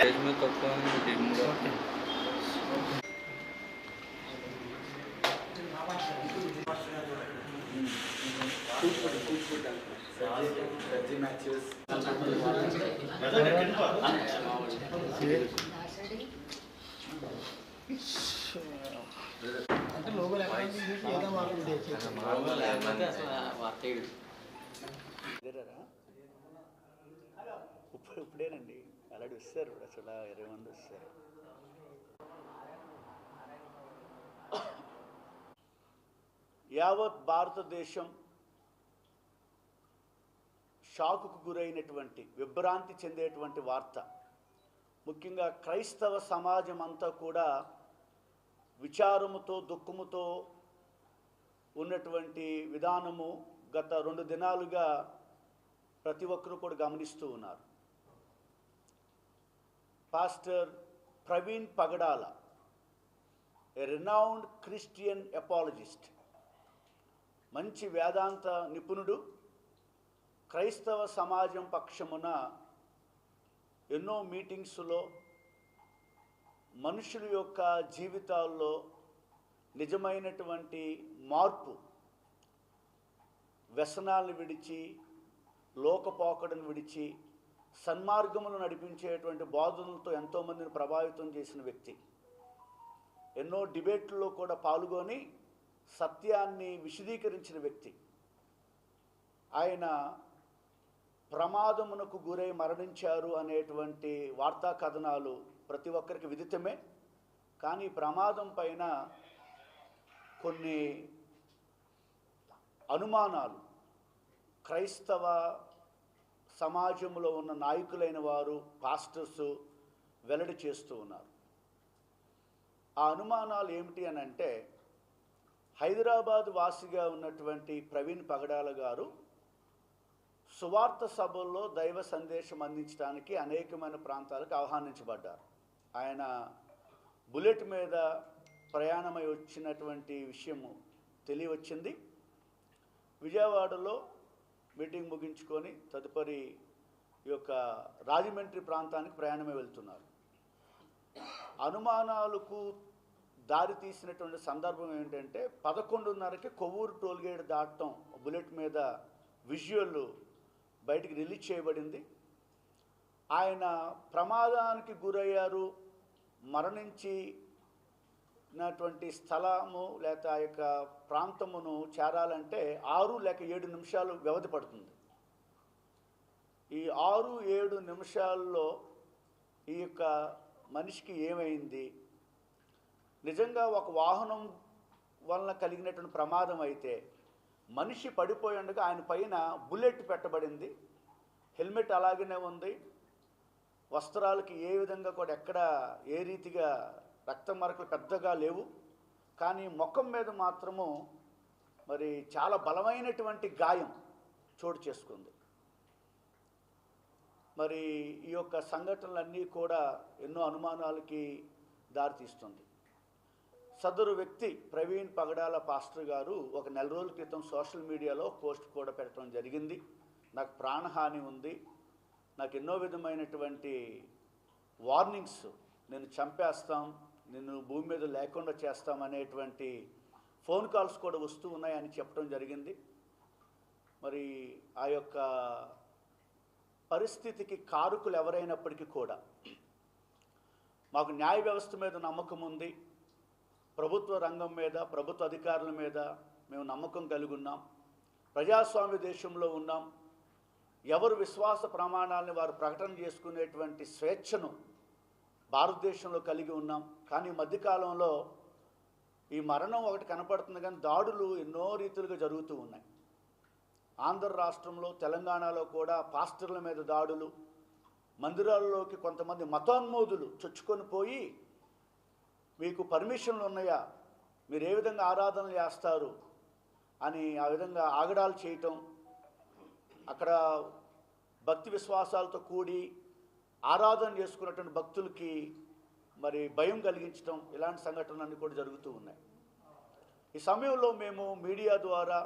में అంటే లోగోలు ఎక్కడ ఏదో మాట్లాడి ఇప్పుడేనండి అలాంటి వస్తారు అసలు 20 మంది వస్తారు. యావత్ భారతదేశం షాకుకు గురైనటువంటి విభ్రాంతి చెందేటువంటి వార్త, ముఖ్యంగా క్రైస్తవ సమాజం అంతా కూడా విచారముతో దుఃఖముతో ఉన్నటువంటి విధానము గత 2 దినాలుగా ప్రతి ఒక్కరూ కూడా గమనిస్తూ ఉన్నారు. పాస్టర్ ప్రవీణ్ పగడాల, ఏ రినౌండ్ క్రిస్టియన్ అపాలజిస్ట్, మంచి వేదాంత నిపుణుడు, క్రైస్తవ సమాజం పక్షమున ఎన్నో మీటింగ్స్లో మనుషుల యొక్క జీవితాల్లో నిజమైనటువంటి మార్పు, వ్యసనాలను విడిచి లోకపోకడను విడిచి సన్మార్గములు నడిపించేటువంటి బోధనలతో ఎంతోమందిని ప్రభావితం చేసిన వ్యక్తి. ఎన్నో డిబేట్లలో కూడా పాల్గొని సత్యాన్ని విశదీకరించిన వ్యక్తి. ఆయన ప్రమాదమునకు గురై మరణించారు అనేటువంటి వార్తా కథనాలు ప్రతి ఒక్కరికి విదితమే. కానీ ప్రమాదం పైన కొన్ని అనుమానాలు క్రైస్తవ సమాజంలో ఉన్న నాయకులైన వారు, పాస్టర్స్ వెల్లడి చేస్తూ ఉన్నారు. ఆ అనుమానాలు ఏమిటి అని అంటే, హైదరాబాద్ వాసిగా ఉన్నటువంటి ప్రవీణ్ పగడాల గారు సువార్త సభల్లో దైవ సందేశం అందించడానికి అనేకమైన ప్రాంతాలకు ఆహ్వానించబడ్డారు. ఆయన బుల్లెట్ మీద ప్రయాణమై వచ్చినటువంటి విషయము తెలియవచ్చింది. విజయవాడలో మీటింగ్ ముగించుకొని తదుపరి ఈ యొక్క రాజమండ్రి ప్రాంతానికి ప్రయాణమై వెళ్తున్నారు. అనుమానాలకు దారి తీసినటువంటి సందర్భం ఏంటంటే, 11:30కి కొవ్వూరు టోల్గేట్ దాటడం బుల్లెట్ మీద విజువల్ బయటికి రిలీజ్ చేయబడింది. ఆయన ప్రమాదానికి గురయ్యారు, మరణించినటువంటి స్థలము లేక ఆ యొక్క ప్రాంతమును చేరాలంటే 6 లేక 7 నిమిషాలు వ్యవధి పడుతుంది. ఈ 6-7 నిమిషాల్లో ఈ యొక్క మనిషికి ఏమైంది, నిజంగా ఒక వాహనం వలన కలిగినటువంటి ప్రమాదం అయితే మనిషి పడిపోయి ఉండగా ఆయన పైన బుల్లెట్ పెట్టబడింది, హెల్మెట్ అలాగనే ఉంది, వస్త్రాలకి ఏ విధంగా కూడా ఎక్కడ ఏ రీతిగా రక్త మరకలు పెద్దగా లేవు. కానీ ముఖం మీద మాత్రము మరి చాలా బలమైనటువంటి గాయం చోటు చేసుకుంది. మరి ఈ యొక్క సంఘటనలన్నీ కూడా ఎన్నో అనుమానాలకి దారితీస్తుంది. సదరు వ్యక్తి ప్రవీణ్ పగడాల పాస్టర్ గారు ఒక 4 రోజుల క్రితం సోషల్ మీడియాలో పోస్ట్ కూడా పెట్టడం జరిగింది. నాకు ప్రాణహాని ఉంది, నాకు ఎన్నో విధమైనటువంటి వార్నింగ్స్, నేను చంపేస్తాం, నిన్ను భూమి మీద లేకుండా చేస్తామనేటువంటి ఫోన్ కాల్స్ కూడా వస్తూ ఉన్నాయని చెప్పడం జరిగింది. మరి ఆ యొక్క పరిస్థితికి కారకులు ఎవరైనప్పటికీ కూడా మాకు న్యాయ వ్యవస్థ మీద నమ్మకం ఉంది, ప్రభుత్వ రంగం మీద, ప్రభుత్వ అధికారుల మీద మేము నమ్మకం కలిగి ఉన్నాం, ప్రజాస్వామ్య దేశంలో ఉన్నాం, ఎవరు విశ్వాస ప్రమాణాలను వారు ప్రకటన చేసుకునేటువంటి స్వేచ్ఛను భారతదేశంలో కలిగి ఉన్నాం. కానీ మధ్యకాలంలో ఈ మరణం ఒకటి కనపడుతుంది, కానీ దాడులు ఎన్నో రీతులుగా జరుగుతూ ఉన్నాయి. ఆంధ్ర రాష్ట్రంలో, తెలంగాణలో కూడా పాస్టర్ల మీద దాడులు, మందిరాల్లోకి కొంతమంది మతోన్మోదులు చొచ్చుకొని పోయి మీకు పర్మిషన్లు ఉన్నాయా, మీరు ఏ విధంగా ఆరాధనలు చేస్తారు అని ఆ విధంగా ఆగడాలు చేయటం, అక్కడ భక్తి విశ్వాసాలతో కూడి ఆరాధన చేసుకున్నటువంటి భక్తులకి మరి భయం కలిగించడం, ఇలాంటి సంఘటనలన్నీ కూడా జరుగుతూ ఉన్నాయి. ఈ సమయంలో మేము మీడియా ద్వారా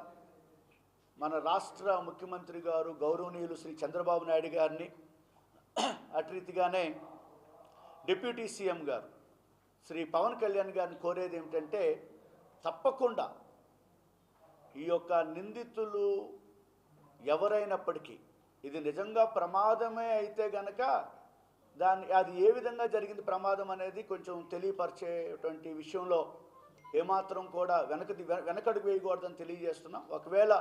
మన రాష్ట్ర ముఖ్యమంత్రి గారు గౌరవనీయులు శ్రీ చంద్రబాబు నాయుడు గారిని, అటు రీతిగానే డిప్యూటీ సీఎం గారు శ్రీ పవన్ కళ్యాణ్ గారిని కోరేది ఏమిటంటే, తప్పకుండా ఈ యొక్క నిందితులు ఎవరైనప్పటికీ ఇది నిజంగా ప్రమాదమే అయితే గనక అది ఏ విధంగా జరిగింది ప్రమాదం అనేది కొంచెం తెలియపరిచేటువంటి విషయంలో ఏమాత్రం కూడా వెనకడుగు వేయకూడదని తెలియజేస్తున్నాం. ఒకవేళ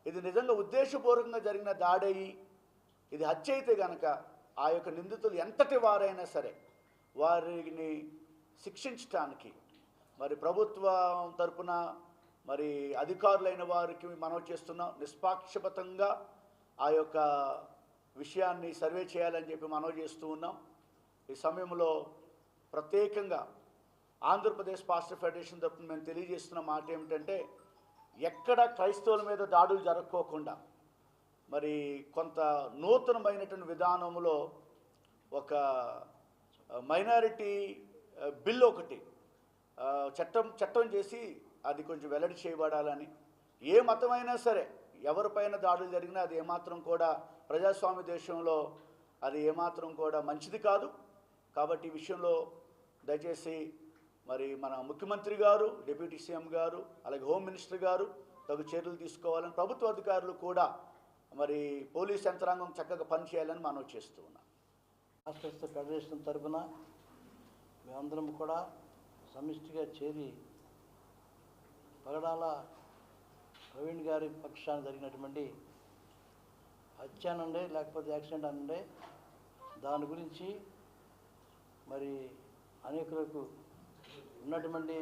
ఇది నిజంగా ఉద్దేశపూర్వకంగా జరిగిన దాడయి ఇది హత్య అయితే గనక ఆ యొక్క నిందితులు ఎంతటి వారైనా సరే వారిని శిక్షించడానికి మరి ప్రభుత్వం తరపున మరి అధికారులైన వారికి మనవి చేస్తున్నాం. నిష్పాక్షపాతంగా ఆ యొక్క విషయాన్ని సర్వే చేయాలని చెప్పి మనవి చేస్తూ ఉన్నాం. ఈ సమయంలో ప్రత్యేకంగా ఆంధ్రప్రదేశ్ పాస్టర్ ఫెడరేషన్ తరపున మేము తెలియజేస్తున్న మాట ఏమిటంటే, ఎక్కడ క్రైస్తవుల మీద దాడులు జరగకోకుండా మరి కొంత నూతనమైనటువంటి విధానంలో ఒక మైనారిటీ బిల్ ఒకటి చట్టం చేసి అది కొంచెం వెల్లడి చేయబడాలని, ఏ మతమైనా సరే ఎవరిపైన దాడులు జరిగినా అది ఏమాత్రం కూడా ప్రజాస్వామ్య దేశంలో అది ఏమాత్రం కూడా మంచిది కాదు. కాబట్టి ఈ విషయంలో దయచేసి మరి మన ముఖ్యమంత్రి గారు, డిప్యూటీ సీఎం గారు, అలాగే హోమ్ మినిస్టర్ గారు తగు చర్యలు తీసుకోవాలని, ప్రభుత్వ అధికారులు కూడా మరి పోలీస్ యంత్రాంగం చక్కగా పనిచేయాలని మనం చేస్తూ ఉన్నాం. పాస్టర్స్ ఫెడరేషన్ తరఫున మేమందరం కూడా సమిష్టిగా చేరి పగడాల ప్రవీణ్ గారి పక్షాన జరిగినటువంటి హత్య నుండే లేకపోతే యాక్సిడెంట్ అనండే దాని గురించి మరి అనేకులకు ఉన్నటువంటి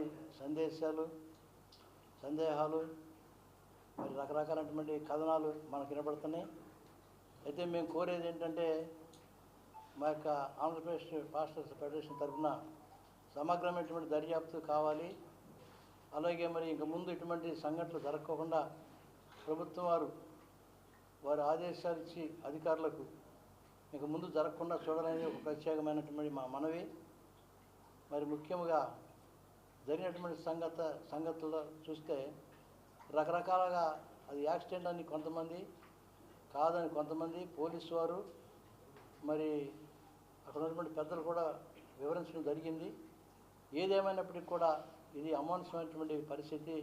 సందేహాలు మరి రకరకాలైనటువంటి కథనాలు మనకు వినపడుతున్నాయి. అయితే మేము కోరేది ఏంటంటే, మా యొక్క ఆంధ్రప్రదేశ్ పాస్టర్స్ ఫెడరేషన్ తరఫున సమగ్రమైనటువంటి దర్యాప్తు కావాలి. అలాగే మరి ఇంక ముందు ఇటువంటి సంఘటనలు జరగకుండా ప్రభుత్వం వారు ఆదేశాలు ఇచ్చి అధికారులకు ఇంక ముందు జరగకుండా చూడాలని ఒక ప్రత్యేకమైనటువంటి మా మనవి. మరి ముఖ్యంగా జరిగినటువంటి సంగతుల్లో చూస్తే రకరకాలుగా అది యాక్సిడెంట్ అని కొంతమంది, కాదని కొంతమంది, పోలీసు వారు మరి అక్కడ ఉన్నటువంటి పెద్దలు కూడా వివరించడం జరిగింది. ఏదేమైనప్పటికీ కూడా ఇది అమానుషమైనటువంటి పరిస్థితి.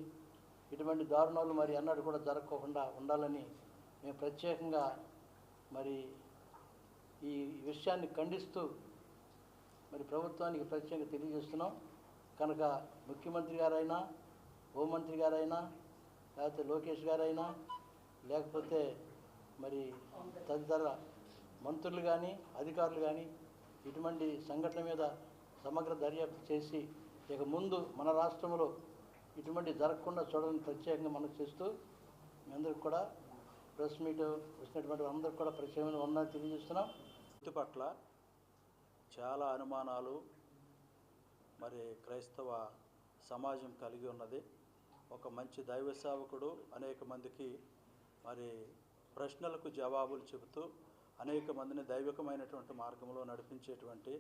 ఇటువంటి దారుణాలు మరి అన్నట్టు కూడా జరగకుండా ఉండాలని మేము ప్రత్యేకంగా మరి ఈ విషయాన్ని ఖండిస్తూ మరి ప్రభుత్వానికి ప్రత్యేకంగా తెలియజేస్తున్నాం. కనుక ముఖ్యమంత్రి గారైనా, హోంమంత్రి గారైనా, లేకపోతే లోకేష్ గారైనా, లేకపోతే మరి తదితర మంత్రులు కానీ అధికారులు కానీ ఇటువంటి సంఘటన మీద సమగ్ర దర్యాప్తు చేసి ఇక ముందు మన రాష్ట్రంలో ఇటువంటి జరగకుండా చూడాలని ప్రత్యేకంగా మనం చేస్తూ మీ అందరికి కూడా ప్రెస్ మీట్ వచ్చినటువంటి అందరికి కూడా ప్రత్యేకమైన వందనాలు తెలియజేస్తున్నాం. వృత్తి పట్ల చాలా అనుమానాలు మరి క్రైస్తవ సమాజం కలిగి ఉన్నది. ఒక మంచి దైవ సేవకుడు అనేక మందికి మరి ప్రశ్నలకు జవాబులు చెబుతూ అనేక మందిని దైవికమైనటువంటి మార్గంలో నడిపించేటువంటి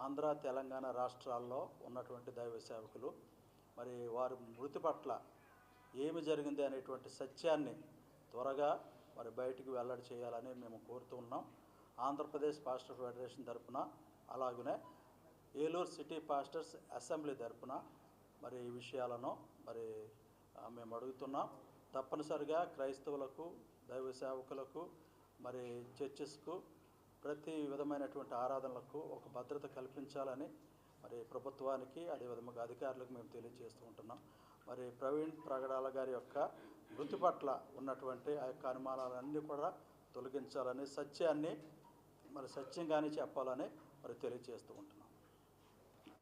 ఆంధ్ర, తెలంగాణ రాష్ట్రాల్లో ఉన్నటువంటి దైవ సేవకులు మరి వారి మృతి పట్ల ఏమి జరిగింది అనేటువంటి సత్యాన్ని త్వరగా మరి బయటికి వెల్లడి చేయాలని మేము కోరుతూ ఉన్నాం. ఆంధ్రప్రదేశ్ పాస్టర్ ఫెడరేషన్ తరఫున, అలాగనే ఏలూరు సిటీ పాస్టర్స్ అసెంబ్లీ తరఫున మరి ఈ విషయాలను మరి మేము అడుగుతున్నాం. తప్పనిసరిగా క్రైస్తవులకు, దైవ సేవకులకు, మరి చర్చెస్కు, ప్రతి విధమైనటువంటి ఆరాధనలకు ఒక భద్రత కల్పించాలని మరి ప్రభుత్వానికి, అదేవిధంగా అధికారులకు మేము తెలియజేస్తూ ఉంటున్నాం. మరి ప్రవీణ్ ప్రగడాల గారి యొక్క మృతి పట్ల ఉన్నటువంటి ఆ యొక్క అనుమానాలన్నీ కూడా తొలగించాలని, సత్యాన్ని మరి సత్యంగానే చెప్పాలని మరి తెలియజేస్తూ ఉంటాం.